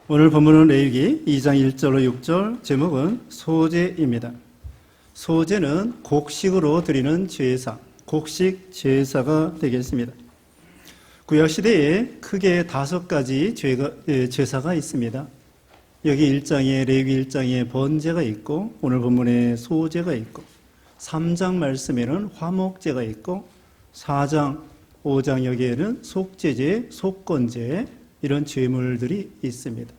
오늘 본문은 레위기 2장 1절로 6절, 제목은 소제입니다. 소제는 곡식으로 드리는 제사, 곡식 제사가 되겠습니다. 구약시대에 크게 5가지 제사가 있습니다. 여기 1장에 레위기 1장에 번제가 있고, 오늘 본문에 소제가 있고, 3장 말씀에는 화목제가 있고, 4장 5장 여기에는 속제제, 속건제, 이런 제물들이 있습니다.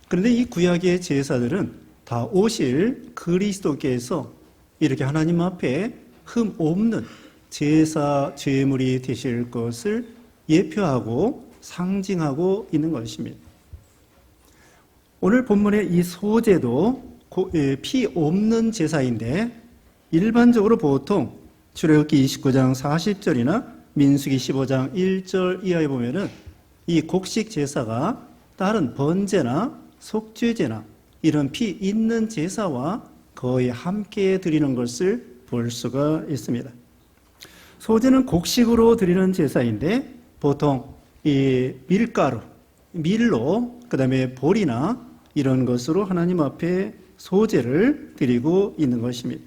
그런데 이 구약의 제사들은 다 오실 그리스도께서 이렇게 하나님 앞에 흠 없는 제사, 제물이 되실 것을 예표하고 상징하고 있는 것입니다. 오늘 본문의 이 소제도 피 없는 제사인데, 일반적으로 보통 출애굽기 29장 40절이나 민수기 15장 1절 이하에 보면은 이 곡식 제사가 다른 번제나 속죄제나 이런 피 있는 제사와 거의 함께 드리는 것을 볼 수가 있습니다. 소제는 곡식으로 드리는 제사인데, 보통 이 밀가루, 밀로, 그 다음에 보리나 이런 것으로 하나님 앞에 소제를 드리고 있는 것입니다.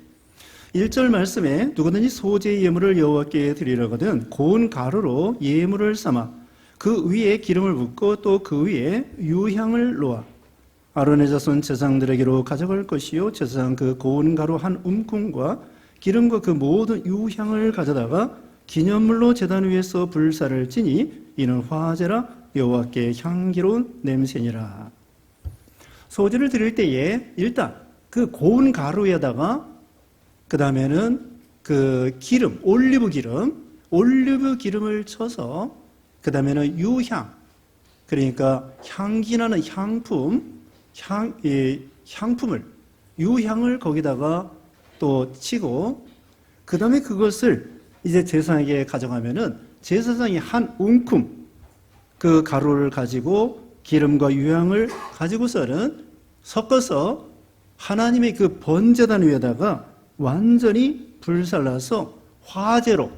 1절 말씀에 누구든지 소제의 예물을 여호와께 드리려거든 고운 가루로 예물을 삼아 그 위에 기름을 붓고 또 그 위에 유향을 놓아 아론의 자손 제사장들에게로 가져갈 것이요, 제사장 그 고운 가루 한 움큼과 기름과 그 모든 유향을 가져다가 기념물로 제단 위에서 불사를 지니 이는 화제라 여호와께 향기로운 냄새니라. 소제를 드릴 때에 일단 그 고운 가루에다가 그 다음에는 그 기름, 올리브 기름을 쳐서 그 다음에는 유향, 그러니까 향기 나는 향품을, 유향을 거기다가 또 치고, 그 다음에 그것을 이제 제사장에게 가져가면은 제사장이 한 움큼 그 가루를 가지고 기름과 유향을 가지고서는 섞어서 하나님의 그 번제단 위에다가 완전히 불살라서 화제로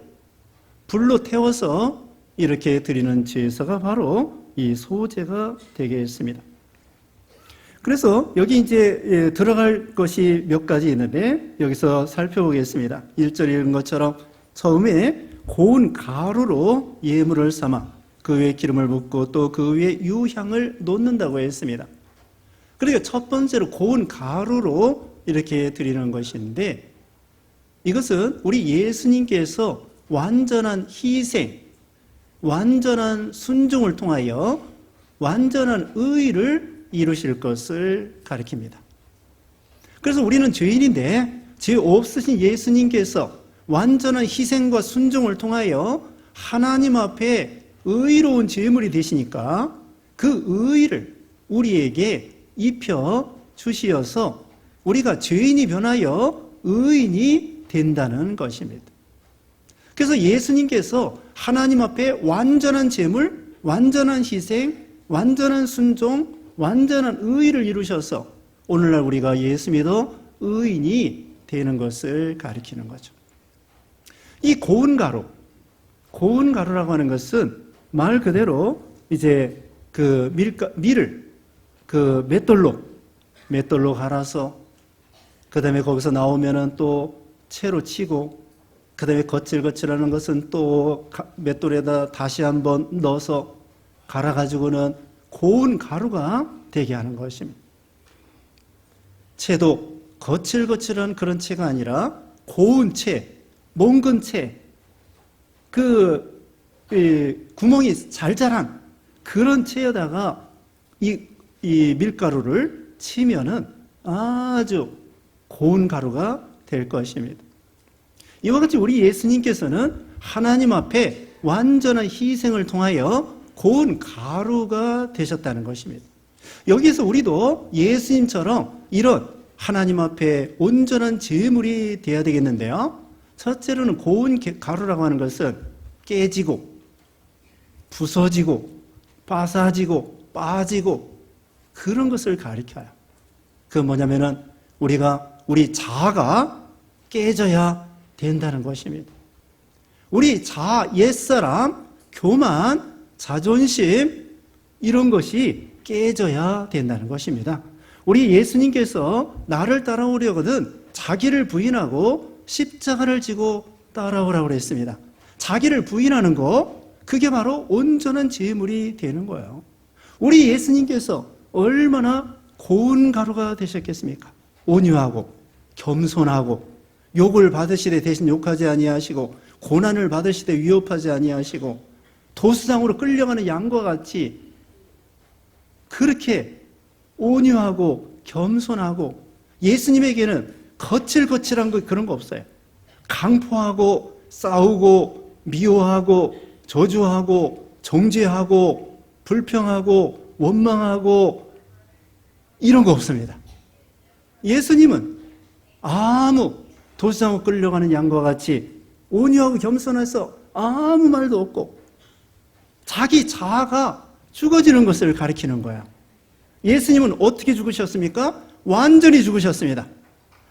불로 태워서 이렇게 드리는 제사가 바로 이 소제가 되겠습니다. 그래서 여기 이제 들어갈 것이 몇 가지 있는데 여기서 살펴보겠습니다. 1절에 이런 것처럼 처음에 고운 가루로 예물을 삼아 그 위에 기름을 붓고 또 그 위에 유향을 놓는다고 했습니다. 그러니까 첫 번째로 고운 가루로 이렇게 드리는 것인데, 이것은 우리 예수님께서 완전한 희생, 완전한 순종을 통하여 완전한 의를 이루실 것을 가리킵니다. 그래서 우리는 죄인인데 죄 없으신 예수님께서 완전한 희생과 순종을 통하여 하나님 앞에 의로운 제물이 되시니까 그 의를 우리에게 입혀 주시어서 우리가 죄인이 변하여 의인이 된다는 것입니다. 그래서 예수님께서 하나님 앞에 완전한 제물, 완전한 희생, 완전한 순종, 완전한 의를 이루셔서 오늘날 우리가 예수 믿어 의인이 되는 것을 가리키는 거죠. 이 고운 가루라고 하는 것은 말 그대로 이제 그 밀을 그 맷돌로 갈아서 그 다음에 거기서 나오면은 또 채로 치고, 그 다음에 거칠거칠하는 것은 또 맷돌에다 다시 한번 넣어서 갈아가지고는 고운 가루가 되게 하는 것입니다. 채도 거칠거칠한 그런 채가 아니라 고운 채, 몽근 채, 구멍이 잘 자란 그런 채에다가 이 밀가루를 치면은 아주 고운 가루가 될 것입니다. 이와 같이 우리 예수님께서는 하나님 앞에 완전한 희생을 통하여 고운 가루가 되셨다는 것입니다. 여기서 우리도 예수님처럼 이런 하나님 앞에 온전한 제물이 되어야 되겠는데요. 첫째로는 고운 가루라고 하는 것은 깨지고 부서지고 빠사지고 빠지고 그런 것을 가리켜요. 그 뭐냐면은 우리 자아가 깨져야 된다는 것입니다. 우리 옛사람, 교만, 자존심 이런 것이 깨져야 된다는 것입니다. 우리 예수님께서 나를 따라오려거든 자기를 부인하고 십자가를 지고 따라오라고 그랬습니다. 자기를 부인하는 거, 그게 바로 온전한 제물이 되는 거예요. 우리 예수님께서 얼마나 고운 가루가 되셨겠습니까? 온유하고 겸손하고 욕을 받으시되 대신 욕하지 아니하시고 고난을 받으시되 위협하지 아니하시고 도수장으로 끌려가는 양과 같이 그렇게 온유하고 겸손하고, 예수님에게는 거칠거칠한 거 그런 거 없어요. 강포하고 싸우고 미워하고 저주하고 정죄하고 불평하고 원망하고 이런 거 없습니다. 예수님은 아무 도수장으로 끌려가는 양과 같이 온유하고 겸손해서 아무 말도 없고 자기 자아가 죽어지는 것을 가리키는 거예요. 예수님은 어떻게 죽으셨습니까? 완전히 죽으셨습니다.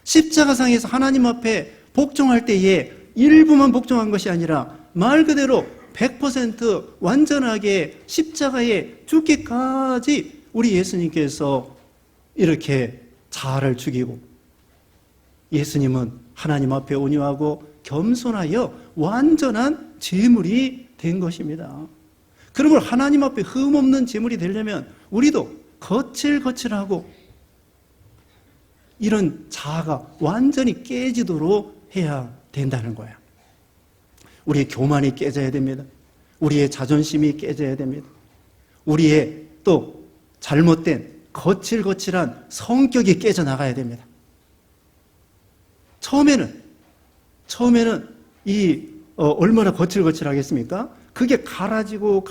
십자가상에서 하나님 앞에 복종할 때에 일부만 복종한 것이 아니라 말 그대로 100% 완전하게 십자가에 죽기까지 우리 예수님께서 이렇게 자아를 죽이고, 예수님은 하나님 앞에 온유하고 겸손하여 완전한 제물이 된 것입니다. 그러므로 하나님 앞에 흠없는 제물이 되려면 우리도 거칠거칠하고 이런 자아가 완전히 깨지도록 해야 된다는 거야. 우리의 교만이 깨져야 됩니다. 우리의 자존심이 깨져야 됩니다. 우리의 또 잘못된 거칠거칠한 성격이 깨져나가야 됩니다. 처음에는 얼마나 거칠거칠하겠습니까? 그게 갈아지고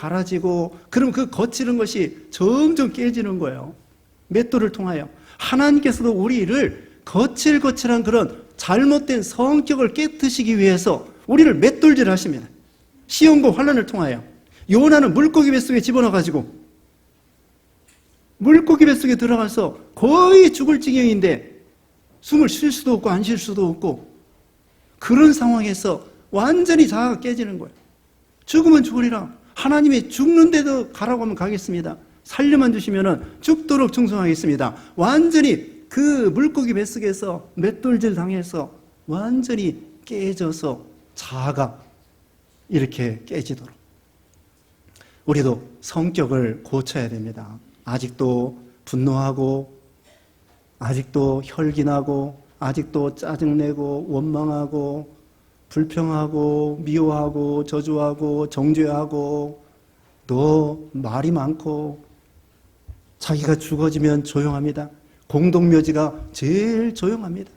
그럼 그 거칠은 것이 점점 깨지는 거예요. 맷돌을 통하여 하나님께서도 우리를 거칠거칠한 그런 잘못된 성격을 깨트시기 위해서 우리를 맷돌질 하십니다. 시험과 환난을 통하여. 요나는 물고기 뱃속에 집어넣어가지고 물고기 뱃속에 들어가서 거의 죽을 지경인데 숨을 쉴 수도 없고 안 쉴 수도 없고, 그런 상황에서 완전히 자아가 깨지는 거예요. 죽으면 죽으리라. 하나님이 죽는데도 가라고 하면 가겠습니다. 살려만 주시면 죽도록 충성하겠습니다. 완전히 그 물고기 뱃속에서 맷돌질 당해서 완전히 깨져서 자아가 이렇게 깨지도록 우리도 성격을 고쳐야 됩니다. 아직도 분노하고, 아직도 혈기나고, 아직도 짜증내고 원망하고 불평하고 미워하고 저주하고 정죄하고, 또 말이 많고 자기가 죽어지면 조용합니다. 공동묘지가 제일 조용합니다.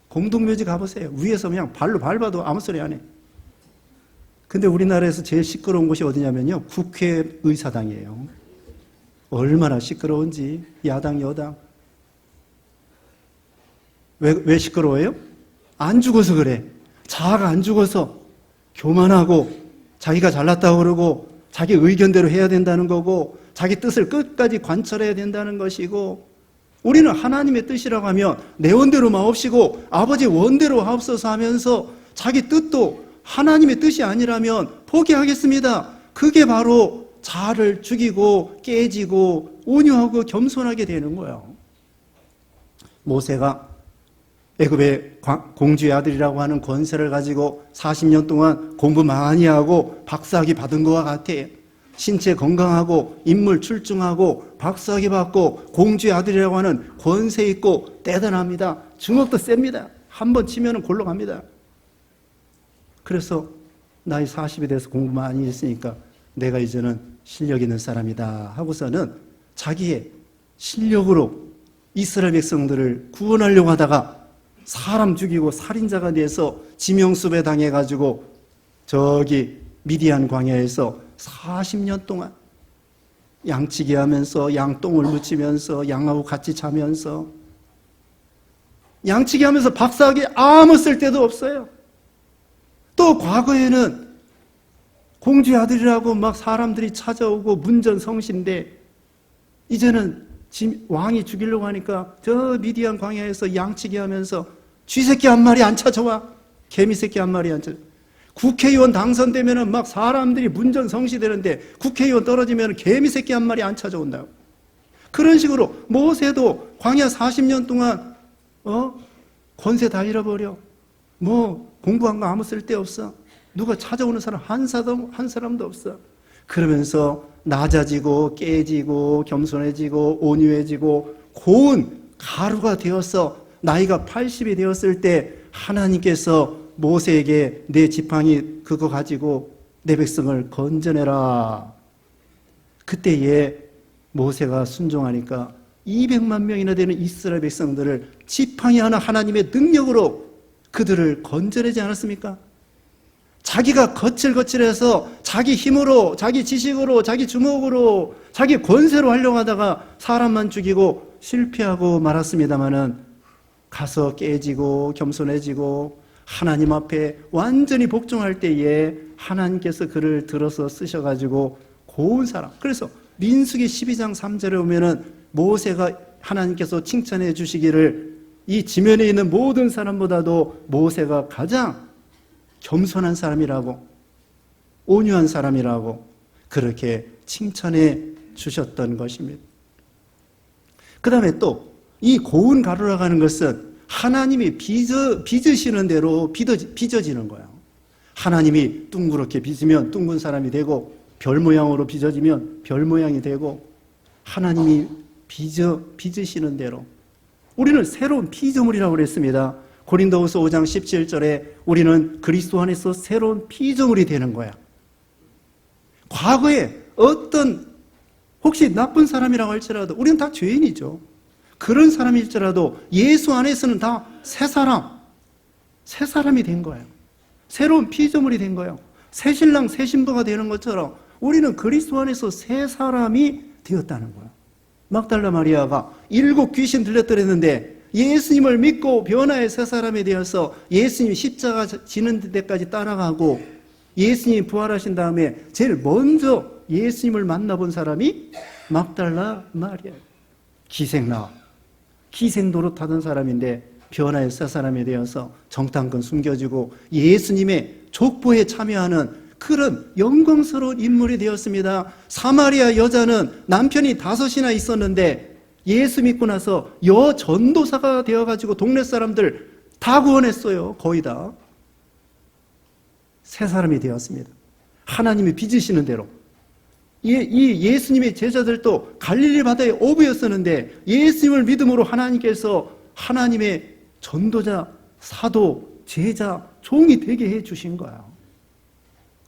공동묘지 가보세요. 위에서 그냥 발로 밟아도 아무 소리 안 해. 근데 우리나라에서 제일 시끄러운 곳이 어디냐면요, 국회의사당이에요. 얼마나 시끄러운지. 야당 여당. 왜 시끄러워요? 안 죽어서 그래. 자아가 안 죽어서 교만하고 자기가 잘났다고 그러고 자기 의견대로 해야 된다는 거고 자기 뜻을 끝까지 관철해야 된다는 것이고, 우리는 하나님의 뜻이라고 하면 내 원대로 마옵시고 아버지 원대로 하옵소서 하면서 자기 뜻도 하나님의 뜻이 아니라면 포기하겠습니다. 그게 바로 자아를 죽이고 깨지고 온유하고 겸손하게 되는 거예요. 모세가 애굽의 공주의 아들이라고 하는 권세를 가지고 40년 동안 공부 많이 하고 박사학위 받은 것과 같아. 신체 건강하고 인물 출중하고 박사학위 받고 공주의 아들이라고 하는 권세 있고 대단합니다. 주먹도 셉니다. 한번 치면 골로 갑니다. 그래서 나이 40이 돼서 공부 많이 했으니까 내가 이제는 실력 있는 사람이다 하고서는 자기의 실력으로 이스라엘 백성들을 구원하려고 하다가 사람 죽이고 살인자가 돼서 지명수배 당해가지고 저기 미디안 광야에서 40년 동안 양치기 하면서 양똥을 묻히면서 양하고 같이 자면서 양치기 하면서 박사학위 아무 쓸데도 없어요. 또 과거에는 공주의 아들이라고 막 사람들이 찾아오고 문전성시인데 이제는 왕이 죽이려고 하니까 저 미디안 광야에서 양치기 하면서 쥐새끼 한 마리 안 찾아와. 개미새끼 한 마리 안 찾아와. 국회의원 당선되면은 막 사람들이 문전성시되는데 국회의원 떨어지면 개미새끼 한 마리 안 찾아온다고. 그런 식으로 모세도 광야 40년 동안 권세 다 잃어버려. 뭐 공부한 거 아무 쓸데없어. 누가 찾아오는 사람 한 사람도 없어. 그러면서 낮아지고 깨지고 겸손해지고 온유해지고 고운 가루가 되어서 나이가 80이 되었을 때 하나님께서 모세에게 내 지팡이 그거 가지고 내 백성을 건져내라. 그때에 모세가 순종하니까 200만 명이나 되는 이스라엘 백성들을 지팡이 하나 하나님의 능력으로 그들을 건져내지 않았습니까? 자기가 거칠거칠해서 자기 힘으로, 자기 지식으로, 자기 주먹으로, 자기 권세로 하려고 하다가 사람만 죽이고 실패하고 말았습니다마는 가서 깨지고 겸손해지고 하나님 앞에 완전히 복종할 때에 하나님께서 그를 들어서 쓰셔가지고 고운 사람. 그래서 민수기 12장 3절에 보면은 모세가 하나님께서 칭찬해 주시기를 이 지면에 있는 모든 사람보다도 모세가 가장 겸손한 사람이라고, 온유한 사람이라고 그렇게 칭찬해 주셨던 것입니다. 그 다음에 또 이 고운 가루라고 하는 것은 하나님이 빚으시는 대로 빚어지는 거예요. 하나님이 둥그렇게 빚으면 둥근 사람이 되고 별 모양으로 빚어지면 별 모양이 되고 하나님이 빚으시는 대로 우리는 새로운 피조물이라고 그랬습니다. 고린도후서 5장 17절에 우리는 그리스도 안에서 새로운 피조물이 되는 거야. 과거에 어떤 혹시 나쁜 사람이라고 할지라도 우리는 다 죄인이죠. 그런 사람일지라도 예수 안에서는 다 새 사람이 된 거예요. 새로운 피조물이 된 거예요. 새 신랑 새 신부가 되는 것처럼 우리는 그리스도 안에서 새 사람이 되었다는 거예요. 막달라 마리아가 7 귀신 들렸더랬는데 예수님을 믿고 변화의 새 사람이 되어서 예수님 십자가 지는 데까지 따라가고 예수님이 부활하신 다음에 제일 먼저 예수님을 만나본 사람이 막달라 마리아. 기생 노릇하던 사람인데 변화의 새 사람이 되어서 정탐꾼 숨겨지고 예수님의 족보에 참여하는 그런 영광스러운 인물이 되었습니다. 사마리아 여자는 남편이 5이나 있었는데 예수 믿고 나서 여전도사가 되어가지고 동네 사람들 다 구원했어요. 거의 다. 새 사람이 되었습니다. 하나님이 빚으시는 대로. 이 예수님의 제자들도 갈릴리 바다의 어부였었는데 예수님을 믿음으로 하나님께서 하나님의 전도자, 사도, 제자, 종이 되게 해주신 거예요.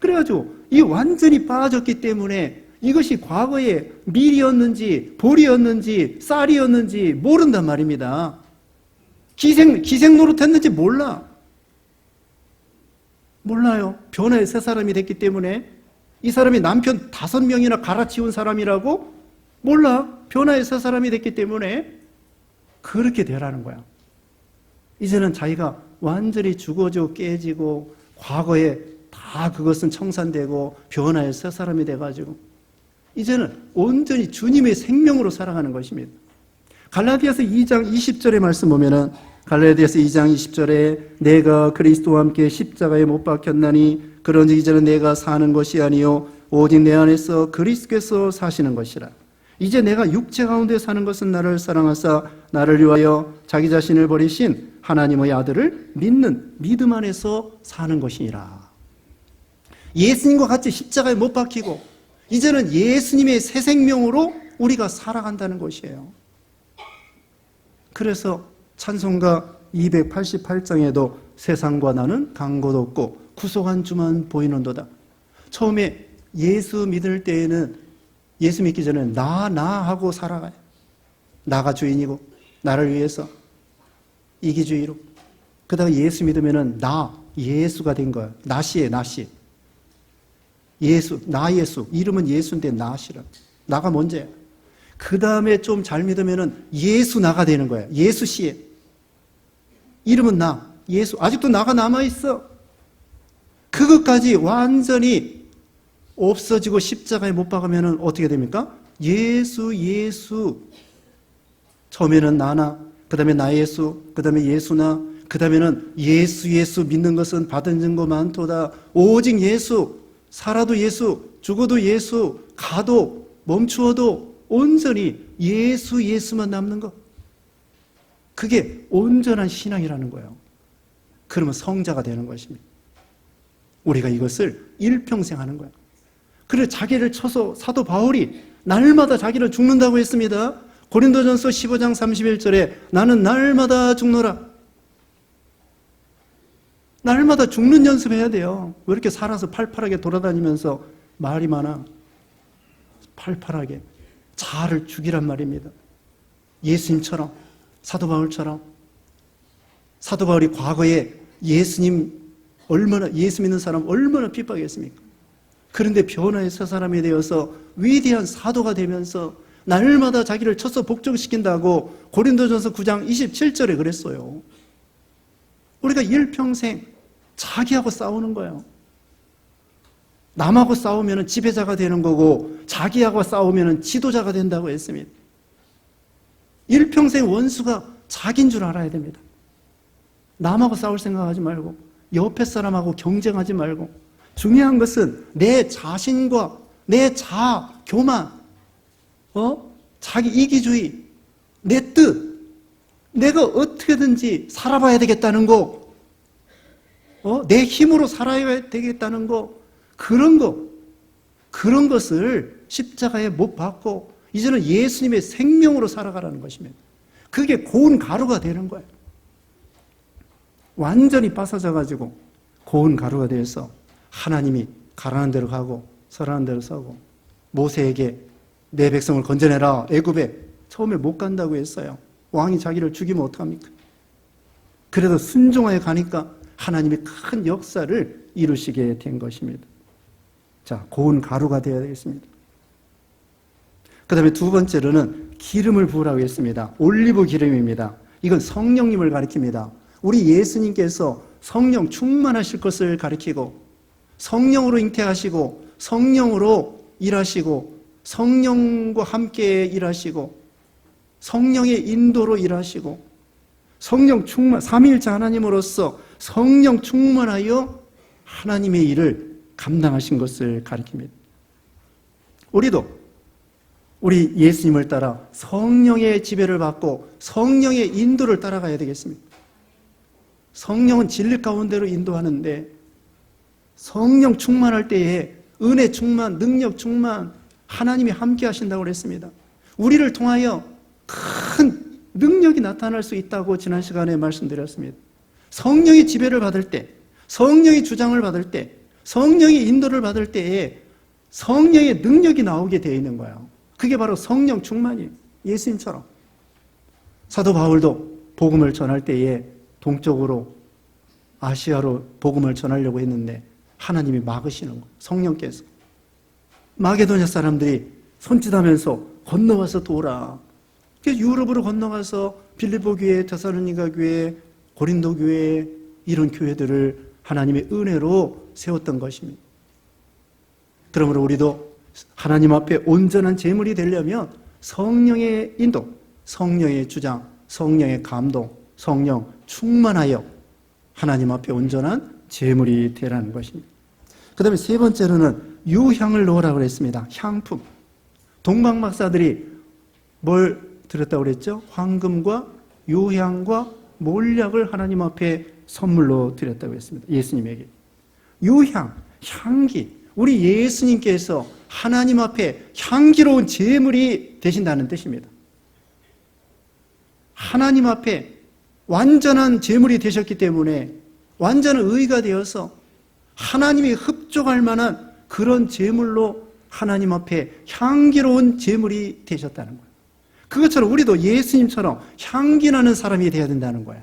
그래가지고 이 완전히 빠졌기 때문에 이것이 과거에 밀이었는지 보리였는지 쌀이었는지 모른단 말입니다. 기생 노릇했는지 몰라요. 변화의 새 사람이 됐기 때문에 이 사람이 남편 5명이나 갈아치운 사람이라고 몰라. 변화의 새 사람이 됐기 때문에 그렇게 되라는 거야. 이제는 자기가 완전히 죽어지고 깨지고 과거에 다 그것은 청산되고 변화의 새 사람이 돼가지고 이제는 온전히 주님의 생명으로 살아가는 것입니다. 갈라디아서 2장 20절의 말씀 보면은 갈라디아서 2장 20절에 내가 그리스도와 함께 십자가에 못 박혔나니 그런즉 이제는 내가 사는 것이 아니요 오직 내 안에서 그리스도께서 사시는 것이라. 이제 내가 육체 가운데 사는 것은 나를 사랑하사 나를 위하여 자기 자신을 버리신 하나님의 아들을 믿는 믿음 안에서 사는 것이니라. 예수님과 같이 십자가에 못 박히고 이제는 예수님의 새 생명으로 우리가 살아간다는 것이에요. 그래서 찬송가 288장에도 세상과 나는 간 곳 없고 구속한 주만 보이는도다. 처음에 예수 믿을 때에는 예수 믿기 전에 나 하고 살아가요. 나가 주인이고 나를 위해서 이기주의로. 그러다가 예수 믿으면은 예수가 된 거야. 나시에. 예수, 예수. 이름은 예수인데 나시라. 나가 먼저야. 그 다음에 좀 잘 믿으면은 예수 나가 되는 거야. 예수 씨에. 이름은 예수. 아직도 나가 남아있어. 그것까지 완전히 없어지고 십자가에 못 박으면은 어떻게 됩니까? 예수. 처음에는 나나, 그 다음에 나 예수, 그 다음에 예수나, 그 다음에는 예수 믿는 것은 받은 증거 많도다. 오직 예수. 살아도 예수, 죽어도 예수, 가도 멈추어도 온전히 예수만 남는 것. 그게 온전한 신앙이라는 거예요. 그러면 성자가 되는 것입니다. 우리가 이것을 일평생 하는 거예요. 그래 자기를 쳐서 사도 바울이 날마다 자기를 죽는다고 했습니다. 고린도전서 15장 31절에 나는 날마다 죽노라. 날마다 죽는 연습해야 돼요. 왜 이렇게 살아서 팔팔하게 돌아다니면서 말이 많아? 팔팔하게 자아를 죽이란 말입니다. 예수님처럼, 사도 바울처럼. 사도 바울이 과거에 예수 믿는 사람 얼마나 핍박했습니까? 그런데 변화의 새 사람이 되어서 위대한 사도가 되면서 날마다 자기를 쳐서 복종시킨다고 고린도전서 9장 27절에 그랬어요. 우리가 일평생 자기하고 싸우는 거예요. 남하고 싸우면 지배자가 되는 거고 자기하고 싸우면 지도자가 된다고 했습니다. 일평생 원수가 자기인 줄 알아야 됩니다. 남하고 싸울 생각하지 말고 옆에 사람하고 경쟁하지 말고 중요한 것은 내 자신과 내 자아, 교만, 자기 이기주의, 내 뜻, 내가 어떻게든지 살아봐야 되겠다는 거, 내 힘으로 살아야 되겠다는 거, 그런 것을 십자가에 못 박고 이제는 예수님의 생명으로 살아가라는 것입니다. 그게 고운 가루가 되는 거예요. 완전히 빠사져가지고 고운 가루가 되어서 하나님이 가라는 대로 가고 서라는 대로 서고 모세에게 내 백성을 건져내라 애굽에 처음에 못 간다고 했어요. 왕이 자기를 죽이면 어떡합니까? 그래도 순종하여 가니까 하나님이 큰 역사를 이루시게 된 것입니다. 자, 고운 가루가 되어야 되겠습니다. 그 다음에 두 번째로는 기름을 부으라고 했습니다. 올리브 기름입니다. 이건 성령님을 가리킵니다. 우리 예수님께서 성령 충만하실 것을 가리키고 성령으로 잉태하시고 성령으로 일하시고 성령과 함께 일하시고 성령의 인도로 일하시고 성령 충만, 삼위일체 하나님으로서 성령 충만하여 하나님의 일을 감당하신 것을 가리킵니다. 우리도 우리 예수님을 따라 성령의 지배를 받고 성령의 인도를 따라가야 되겠습니다. 성령은 진리 가운데로 인도하는데 성령 충만할 때에 은혜 충만, 능력 충만, 하나님이 함께 하신다고 그랬습니다. 우리를 통하여 큰 능력이 나타날 수 있다고 지난 시간에 말씀드렸습니다. 성령의 지배를 받을 때, 성령의 주장을 받을 때, 성령의 인도를 받을 때에 성령의 능력이 나오게 되어 있는 거예요. 그게 바로 성령 충만이에요. 예수님처럼. 사도 바울도 복음을 전할 때에 동쪽으로 아시아로 복음을 전하려고 했는데 하나님이 막으시는 거예요. 성령께서. 마게도냐 사람들이 손짓하면서 건너와서 도라. 그래서 유럽으로 건너가서 빌립보 교회, 데살로니가 교회, 고린도 교회 이런 교회들을 하나님의 은혜로 세웠던 것입니다. 그러므로 우리도 하나님 앞에 온전한 제물이 되려면 성령의 인도, 성령의 주장, 성령의 감동, 성령 충만하여 하나님 앞에 온전한 제물이 되라는 것입니다. 그 다음에 세 번째로는 유향을 넣으라고 그랬습니다. 향품. 동방 박사들이 뭘 드렸다고 그랬죠? 황금과 유향과 몰약을 하나님 앞에 선물로 드렸다고 했습니다. 예수님에게. 유향, 향기. 우리 예수님께서 하나님 앞에 향기로운 제물이 되신다는 뜻입니다. 하나님 앞에 완전한 제물이 되셨기 때문에 완전한 의가 되어서 하나님이 흡족할 만한 그런 제물로 하나님 앞에 향기로운 제물이 되셨다는 거예요. 그것처럼 우리도 예수님처럼 향기나는 사람이 되어야 된다는 거예요.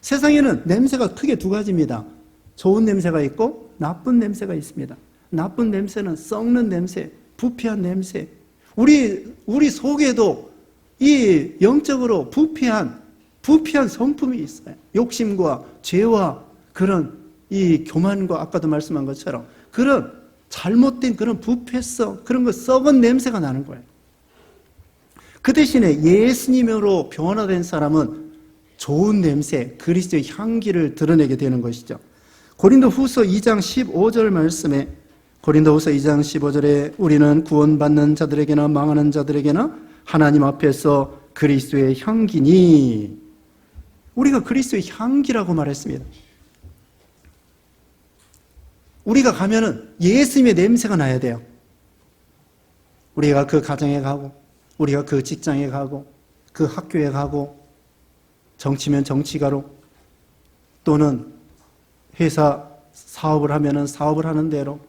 세상에는 냄새가 크게 두 가지입니다. 좋은 냄새가 있고 나쁜 냄새가 있습니다. 나쁜 냄새는 썩는 냄새, 부패한 냄새. 우리 속에도 이 영적으로 부패한 성품이 있어요. 욕심과 죄와 그런 이 교만과 아까도 말씀한 것처럼 그런 잘못된 그런 부패성, 그런 거 썩은 냄새가 나는 거예요. 그 대신에 예수님으로 변화된 사람은 좋은 냄새, 그리스도의 향기를 드러내게 되는 것이죠. 고린도 후서 2장 15절 말씀에 고린도후서 2장 15절에 우리는 구원받는 자들에게나 망하는 자들에게나 하나님 앞에서 그리스도의 향기니, 우리가 그리스도의 향기라고 말했습니다. 우리가 가면은 예수님의 냄새가 나야 돼요. 우리가 그 가정에 가고, 우리가 그 직장에 가고, 그 학교에 가고, 정치면 정치가로, 또는 회사 사업을 하면은 사업을 하는 대로,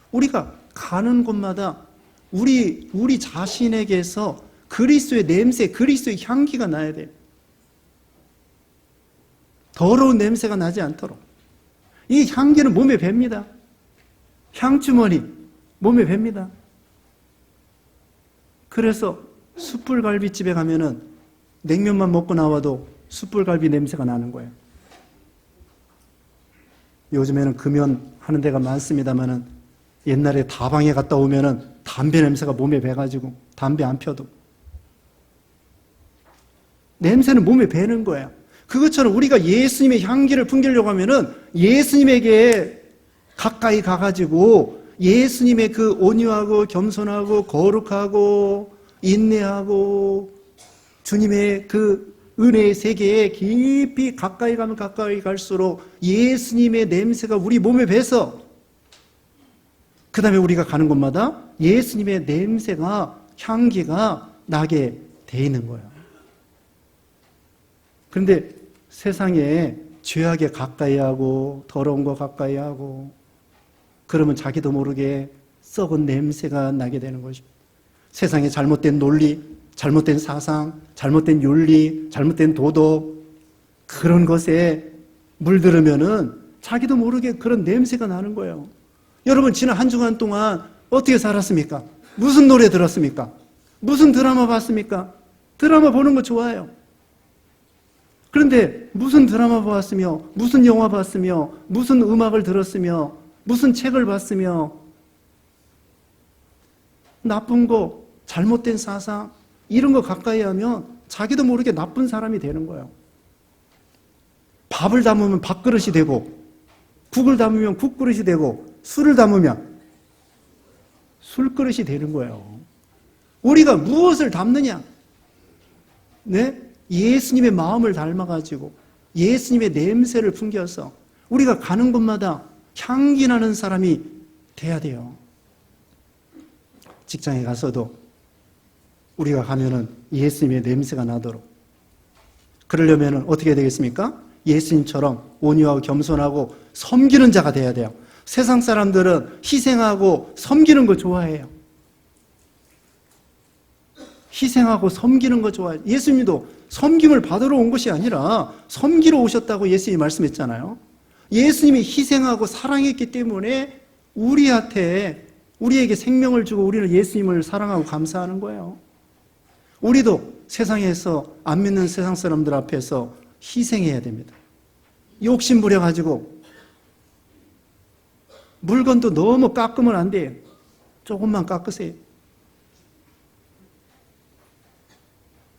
우리가 가는 곳마다 우리 자신에게서 그리스도의 냄새, 그리스도의 향기가 나야 돼요. 더러운 냄새가 나지 않도록. 이 향기는 몸에 뱄니다. 향주머니 몸에 뱄니다. 그래서 숯불갈비집에 가면은 냉면만 먹고 나와도 숯불갈비 냄새가 나는 거예요. 요즘에는 금연 하는 데가 많습니다만은 옛날에 다방에 갔다 오면은 담배 냄새가 몸에 배가지고 담배 안 펴도 냄새는 몸에 배는 거예요. 그것처럼 우리가 예수님의 향기를 풍기려고 하면은 예수님에게 가까이 가가지고 예수님의 그 온유하고 겸손하고 거룩하고 인내하고 주님의 그 은혜의 세계에 깊이 가까이 가면 가까이 갈수록 예수님의 냄새가 우리 몸에 배서 그 다음에 우리가 가는 곳마다 예수님의 냄새가, 향기가 나게 돼 있는 거예요. 그런데 세상에 죄악에 가까이 하고 더러운 거 가까이 하고 그러면 자기도 모르게 썩은 냄새가 나게 되는 것입니다. 세상에 잘못된 논리, 잘못된 사상, 잘못된 윤리, 잘못된 도덕, 그런 것에 물들으면은 자기도 모르게 그런 냄새가 나는 거예요. 여러분, 지난 한 주간 동안 어떻게 살았습니까? 무슨 노래 들었습니까? 무슨 드라마 봤습니까? 드라마 보는 거 좋아해요. 그런데 무슨 드라마 봤으며, 무슨 영화 봤으며, 무슨 음악을 들었으며, 무슨 책을 봤으며, 나쁜 거, 잘못된 사상, 이런 거 가까이 하면 자기도 모르게 나쁜 사람이 되는 거예요. 밥을 담으면 밥그릇이 되고, 국을 담으면 국그릇이 되고, 술을 담으면 술그릇이 되는 거예요. 우리가 무엇을 담느냐? 네? 예수님의 마음을 닮아가지고 예수님의 냄새를 풍겨서 우리가 가는 곳마다 향기 나는 사람이 돼야 돼요. 직장에 가서도 우리가 가면은 예수님의 냄새가 나도록, 그러려면 어떻게 되겠습니까? 예수님처럼 온유하고 겸손하고 섬기는 자가 돼야 돼요. 세상 사람들은 희생하고 섬기는 거 좋아해요. 희생하고 섬기는 거 좋아해요. 예수님도 섬김을 받으러 온 것이 아니라 섬기러 오셨다고 예수님이 말씀했잖아요. 예수님이 희생하고 사랑했기 때문에 우리에게 생명을 주고 우리는 예수님을 사랑하고 감사하는 거예요. 우리도 세상에서 안 믿는 세상 사람들 앞에서 희생해야 됩니다. 욕심 부려가지고 물건도 너무 깎으면 안 돼요. 조금만 깎으세요.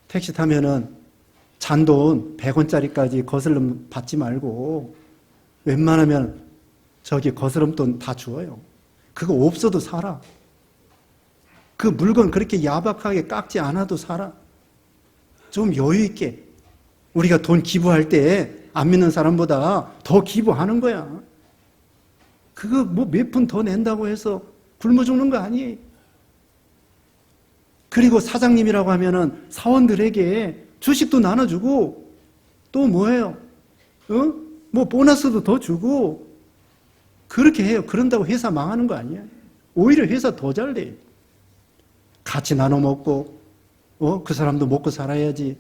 택시 타면은 잔돈 100원짜리까지 거스름 받지 말고 웬만하면 저기 거스름돈 다 주어요. 그거 없어도 살아. 그 물건 그렇게 야박하게 깎지 않아도 살아. 좀 여유 있게. 우리가 돈 기부할 때 안 믿는 사람보다 더 기부하는 거야. 그거 뭐 몇 푼 더 낸다고 해서 굶어 죽는 거 아니에요. 그리고 사장님이라고 하면은 사원들에게 주식도 나눠주고 또 뭐예요? 뭐 보너스도 더 주고 그렇게 해요. 그런다고 회사 망하는 거 아니야. 오히려 회사 더 잘 돼요. 같이 나눠 먹고 그 사람도 먹고 살아야지.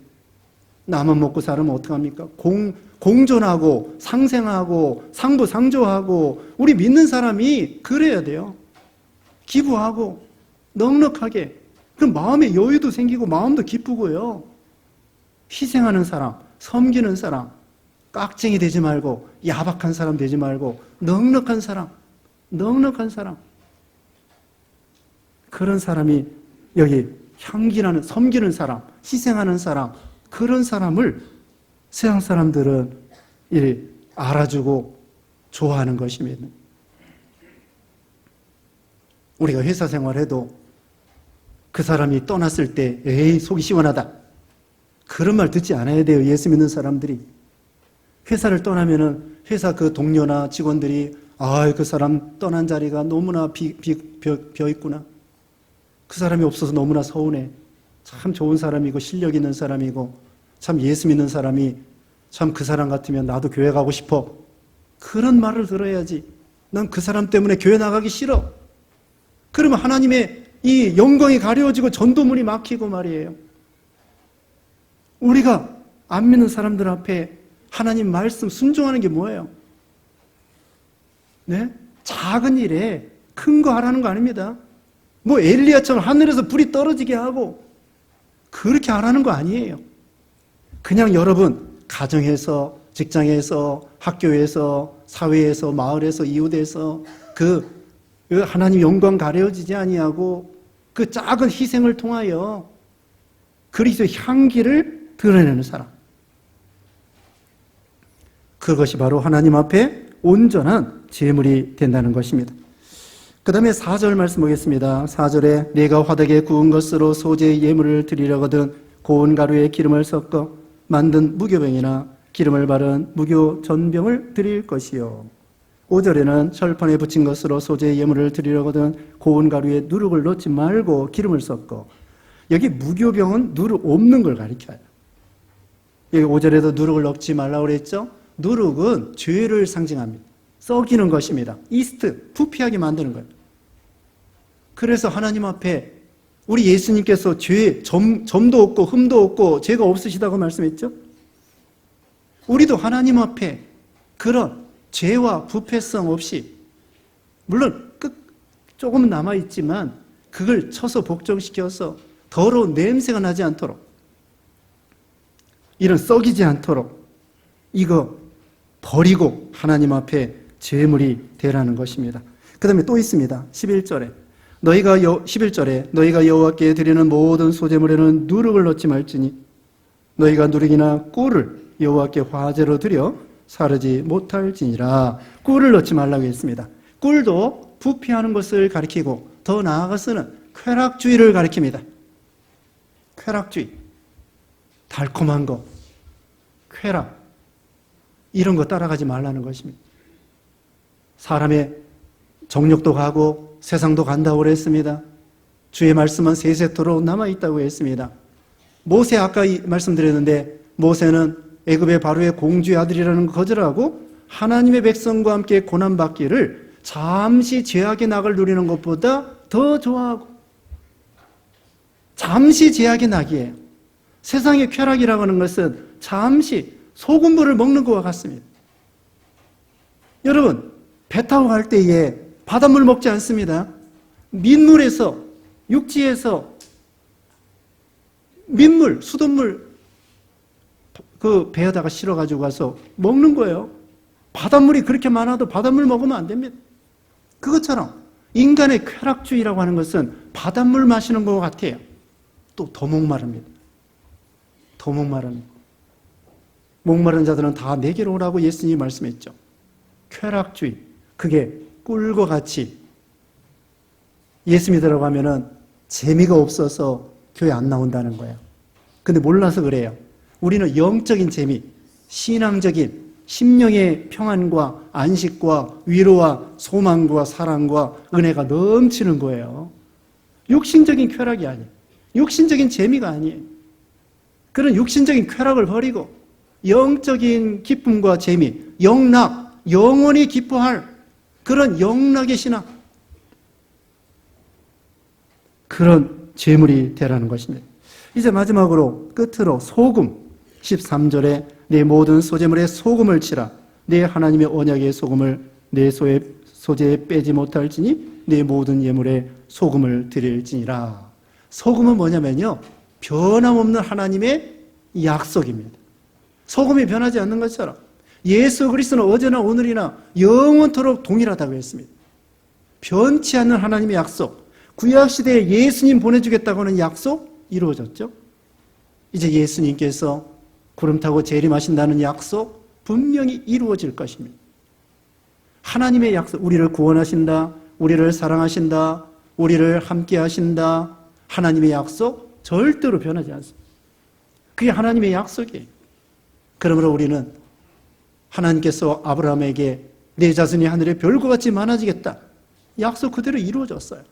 나만 먹고 살면 어떡합니까? 공존하고 상생하고 상부상조하고 우리 믿는 사람이 그래야 돼요. 기부하고 넉넉하게. 그럼 마음의 여유도 생기고 마음도 기쁘고요. 희생하는 사람, 섬기는 사람, 깍쟁이 되지 말고 야박한 사람 되지 말고 넉넉한 사람, 그런 사람이 여기 향기나는 섬기는 사람, 희생하는 사람, 그런 사람을 세상 사람들은 알아주고 좋아하는 것입니다. 우리가 회사 생활해도 그 사람이 떠났을 때 에이 속이 시원하다 그런 말 듣지 않아야 돼요. 예수 믿는 사람들이. 회사를 떠나면은 회사 그 동료나 직원들이 그 사람 떠난 자리가 너무나 비어 있구나. 그 사람이 없어서 너무나 서운해. 참 좋은 사람이고 실력 있는 사람이고 참 예수 믿는 사람이 참 그 사람 같으면 나도 교회 가고 싶어. 그런 말을 들어야지. 난 그 사람 때문에 교회 나가기 싫어. 그러면 하나님의 이 영광이 가려지고 전도문이 막히고 말이에요. 우리가 안 믿는 사람들 앞에 하나님 말씀 순종하는 게 뭐예요? 네? 작은 일에 큰 거 하라는 거 아닙니다. 뭐 엘리야처럼 하늘에서 불이 떨어지게 하고 그렇게 하라는 거 아니에요. 그냥 여러분 가정에서, 직장에서, 학교에서, 사회에서, 마을에서, 이웃에서 그 하나님 영광 가려지지 아니하고 그 작은 희생을 통하여 그리스도의 향기를 드러내는 사람. 그것이 바로 하나님 앞에 온전한 제물이 된다는 것입니다. 그 다음에 4절 말씀 보겠습니다. 4절에 내가 화덕에 구운 것으로 소재의 예물을 드리려거든 고운 가루에 기름을 섞어 만든 무교병이나 기름을 바른 무교 전병을 드릴 것이요. 5절에는 철판에 붙인 것으로 소재의 예물을 드리려거든 고운 가루에 누룩을 넣지 말고 기름을 섞어. 여기 무교병은 누룩 없는 걸 가리켜요. 여기 5절에도 누룩을 넣지 말라고 그랬죠? 누룩은 죄를 상징합니다. 썩이는 것입니다. 이스트, 부패하게 만드는 거예요. 그래서 하나님 앞에 우리 예수님께서 점도 없고 흠도 없고 죄가 없으시다고 말씀했죠? 우리도 하나님 앞에 그런 죄와 부패성 없이, 물론 조금은 남아있지만 그걸 쳐서 복종시켜서 더러운 냄새가 나지 않도록, 이런 썩이지 않도록 이거 버리고 하나님 앞에 제물이 되라는 것입니다. 그 다음에 또 있습니다. 11절에 너희가 여호와께 드리는 모든 소제물에는 누룩을 넣지 말지니 너희가 누룩이나 꿀을 여호와께 화제로 드려 사르지 못할지니라. 꿀을 넣지 말라고 했습니다. 꿀도 부패하는 것을 가리키고 더 나아가서는 쾌락주의를 가리킵니다. 쾌락주의, 달콤한 거, 쾌락, 이런 거 따라가지 말라는 것입니다. 사람의 정욕도 가고 세상도 간다고 그랬습니다. 주의 말씀은 세세토록 남아있다고 했습니다. 모세 아까 말씀드렸는데 모세는 애굽의 바로의 공주의 아들이라는 거 거절하고 하나님의 백성과 함께 고난받기를 잠시 죄악의 낙을 누리는 것보다 더 좋아하고, 잠시 죄악의 낙이에요. 세상의 쾌락이라고 하는 것은 잠시 소금물을 먹는 것과 같습니다. 여러분, 배 타고 갈 때에 바닷물 먹지 않습니다. 민물에서, 육지에서 민물, 수돗물 그 배에다가 실어가지고 가서 먹는 거예요. 바닷물이 그렇게 많아도 바닷물 먹으면 안 됩니다. 그것처럼 인간의 쾌락주의라고 하는 것은 바닷물 마시는 것 같아요. 또 더 목마릅니다. 더 목마릅니다. 목마른 자들은 다 내게로 오라고 예수님이 말씀했죠. 쾌락주의, 그게 꿀과 같이 예수 믿으라고 하면은 재미가 없어서 교회 안 나온다는 거예요. 근데 몰라서 그래요. 우리는 영적인 재미, 신앙적인 심령의 평안과 안식과 위로와 소망과 사랑과 은혜가 넘치는 거예요. 육신적인 쾌락이 아니에요. 육신적인 재미가 아니에요. 그런 육신적인 쾌락을 버리고 영적인 기쁨과 재미, 영락, 영원히 기뻐할 그런 영락의 신앙, 그런 제물이 되라는 것입니다. 이제 마지막으로 끝으로 소금, 13절에 내 모든 소제물에 소금을 치라. 내 하나님의 언약의 소금을 내 소재에 빼지 못할지니 내 모든 예물에 소금을 드릴지니라. 소금은 뭐냐면요, 변함없는 하나님의 약속입니다. 소금이 변하지 않는 것처럼 예수 그리스도는 어제나 오늘이나 영원토록 동일하다고 했습니다. 변치 않는 하나님의 약속, 구약시대에 예수님 보내주겠다고 하는 약속 이루어졌죠. 이제 예수님께서 구름 타고 재림하신다는 약속 분명히 이루어질 것입니다. 하나님의 약속, 우리를 구원하신다, 우리를 사랑하신다, 우리를 함께 하신다. 하나님의 약속 절대로 변하지 않습니다. 그게 하나님의 약속이에요. 그러므로 우리는 하나님께서 아브라함에게 내 자손이 하늘의 별과 같이 많아지겠다. 약속 그대로 이루어졌어요.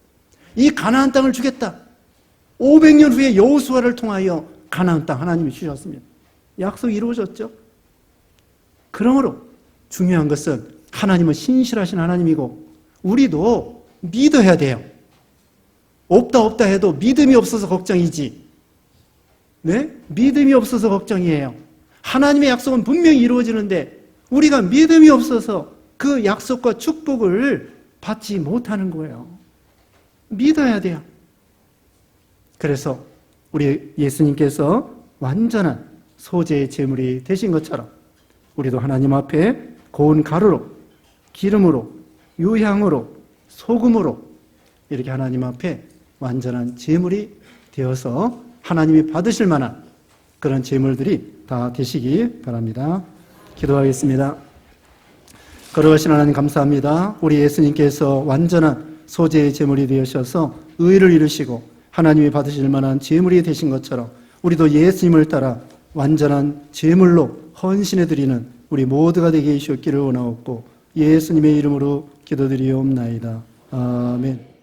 이 가나안 땅을 주겠다. 500년 후에 여호수아를 통하여 가나안 땅 하나님이 주셨습니다. 약속이 이루어졌죠. 그러므로 중요한 것은 하나님은 신실하신 하나님이고 우리도 믿어야 돼요. 없다 해도 믿음이 없어서 걱정이지. 네? 믿음이 없어서 걱정이에요. 하나님의 약속은 분명히 이루어지는데 우리가 믿음이 없어서 그 약속과 축복을 받지 못하는 거예요. 믿어야 돼요. 그래서 우리 예수님께서 완전한 소재의 제물이 되신 것처럼 우리도 하나님 앞에 고운 가루로, 기름으로, 유향으로, 소금으로 이렇게 하나님 앞에 완전한 제물이 되어서 하나님이 받으실 만한 그런 제물들이 다 되시기 바랍니다. 기도하겠습니다. 거룩하신 하나님 감사합니다. 우리 예수님께서 완전한 소재의 제물이 되셔서 의를 이루시고 하나님이 받으실 만한 제물이 되신 것처럼 우리도 예수님을 따라 완전한 제물로 헌신해 드리는 우리 모두가 되게 해주셨기를 원하옵고 예수님의 이름으로 기도드리옵나이다. 아멘.